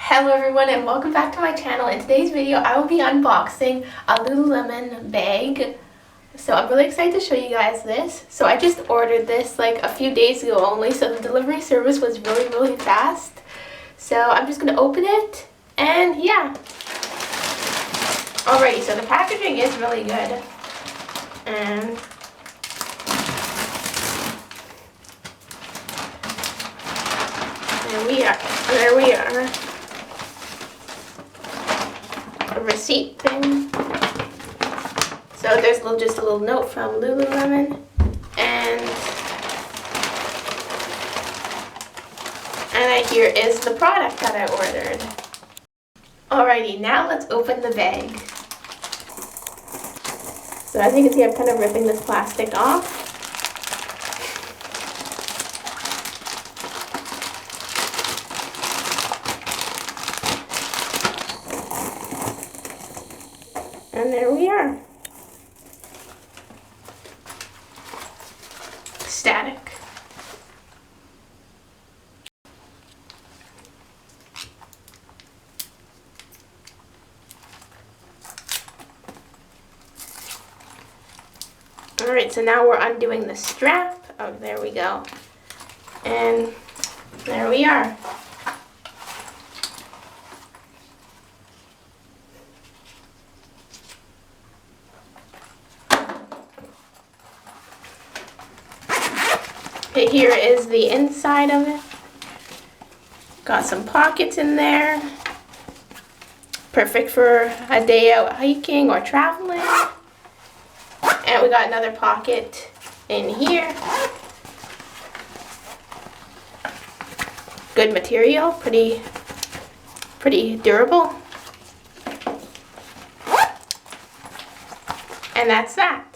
Hello everyone and welcome back to my channel. In today's video I will be unboxing a Lululemon bag. So I'm really excited to show you guys this. So I just ordered this like a few days ago only, so the delivery service was really fast. So I'm just going to open it and yeah. Alrighty, so the packaging is really good. And there we are. A receipt thing. So there's just a little note from Lululemon, and here is the product that I ordered. Alrighty, now let's open the bag. So as you can see, I'm kind of ripping this plastic off. And there we are. Static. Alright, so now we're undoing the strap. Oh, there we go. And there we are. Okay, here is the inside of it. Got some pockets in there. Perfect for a day out hiking or traveling. And we got another pocket in here. Good material, pretty durable. And that's that.